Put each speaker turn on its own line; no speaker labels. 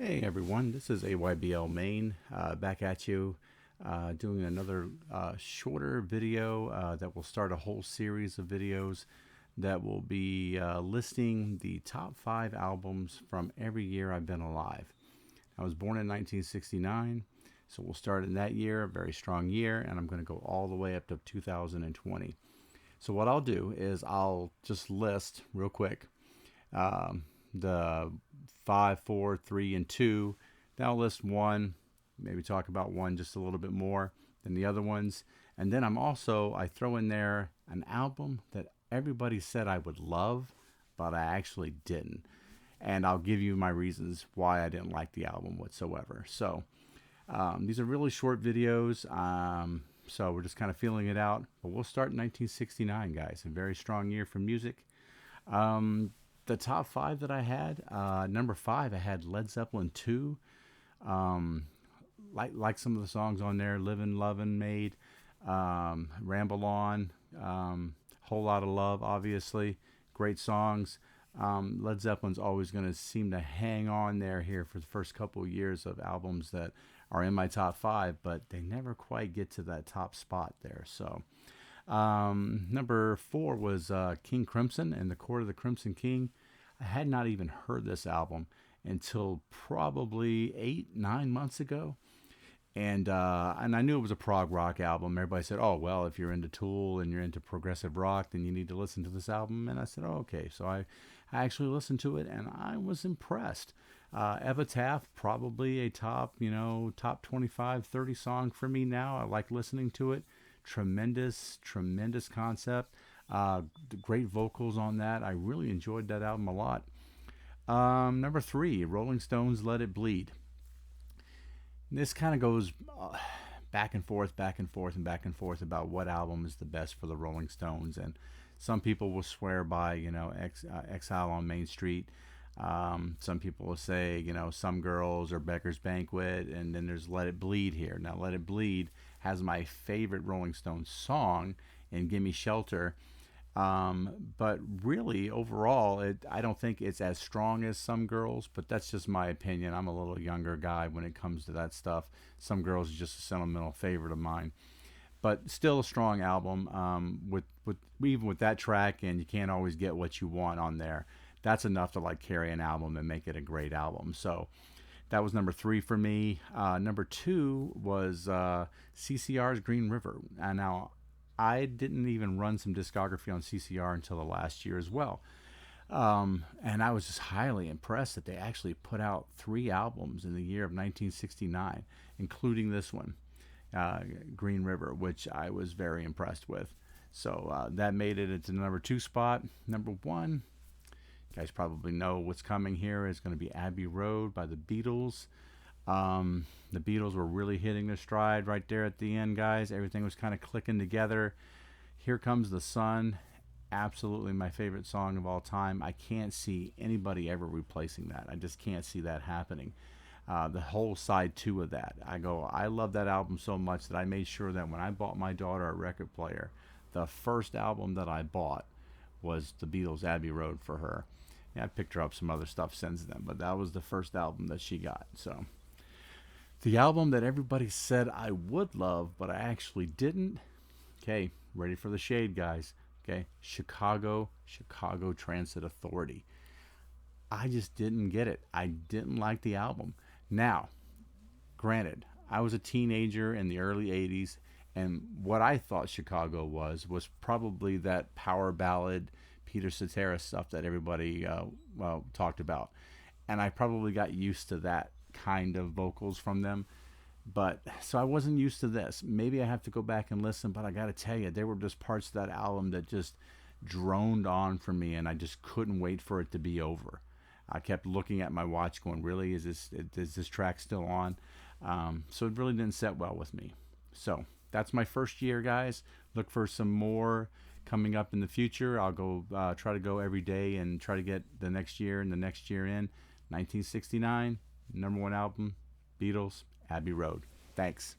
Hey everyone, this is AYBL Main back at you, doing another shorter video that will start a whole series of videos that will be listing the top 5 albums from every year I've been alive. I was born in 1969, so we'll start in that year, a very strong year, and I'm going to go all the way up to 2020. So what I'll do is I'll just list real quick the 5, 4, 3, and 2. Then I'll list one, maybe talk about one just a little bit more than the other ones. And then I throw in there an album that everybody said I would love, but I actually didn't. And I'll give you my reasons why I didn't like the album whatsoever. So these are really short videos. So we're just kind of feeling it out. But we'll start in 1969, guys. A very strong year for music. The top 5 that I had, number 5, I had Led Zeppelin 2. Like some of the songs on there, Livin', Lovin', Made, Ramble On, Whole Lot of Love, obviously. Great songs. Led Zeppelin's always going to seem to hang on there here for the first couple of years of albums that are in my top 5, but they never quite get to that top spot there. So number 4 was King Crimson and the Court of the Crimson King. I had not even heard this album until probably 8-9 months ago. And I knew it was a prog rock album. Everybody said, oh, well, if you're into Tool and you're into progressive rock, then you need to listen to this album. And I said, oh, okay. So I actually listened to it, and I was impressed. Epitaph, probably a top 25, 30 song for me now. I like listening to it. Tremendous concept. Great vocals on that. I really enjoyed that album a lot. Number 3, Rolling Stones' Let It Bleed. This kind of goes back and forth about what album is the best for the Rolling Stones. And some people will swear by, Exile on Main Street. Some people will say, Some Girls or Becker's Banquet. And then there's Let It Bleed here. Now, Let It Bleed has my favorite Rolling Stones song in Gimme Shelter. But really, overall, I don't think it's as strong as Some Girls, but that's just my opinion. I'm a little younger guy when it comes to that stuff. Some Girls is just a sentimental favorite of mine. But still a strong album, even with that track, and you can't always get what you want on there. That's enough to carry an album and make it a great album. So that was number 3 for me. Number 2 was CCR's Green River. And now I didn't even run some discography on CCR until the last year as well. And I was just highly impressed that they actually put out 3 albums in the year of 1969, including this one, Green River, which I was very impressed with. So that made it into the number 2 spot. Number 1, you guys probably know what's coming here, is going to be Abbey Road by the Beatles. The Beatles were really hitting their stride right there at the end, guys. Everything was kind of clicking together. Here Comes the Sun, absolutely my favorite song of all time. I can't see anybody ever replacing that. I just can't see that happening. The whole side 2 of that, I love that album so much that I made sure that when I bought my daughter a record player, the first album that I bought was the Beatles' Abbey Road for her. Yeah, I picked her up some other stuff since then, but that was the first album that she got. So the album that everybody said I would love, but I actually didn't. Okay, ready for the shade, guys. Okay, Chicago Transit Authority. I just didn't get it. I didn't like the album. Now, granted, I was a teenager in the early 80s, and what I thought Chicago was probably that power ballad, Peter Cetera stuff that everybody talked about. And I probably got used to that kind of vocals from them. But so I wasn't used to this. Maybe I have to go back and listen, but I got to tell you, there were just parts of that album that just droned on for me, and I just couldn't wait for it to be over. I kept looking at my watch going, really, is this track still on? So it really didn't set well with me. So that's my first year, guys. Look for some more coming up in the future. I'll go try to go every day and try to get the next year and the next year in. 1969, number 1 album, Beatles, Abbey Road. Thanks.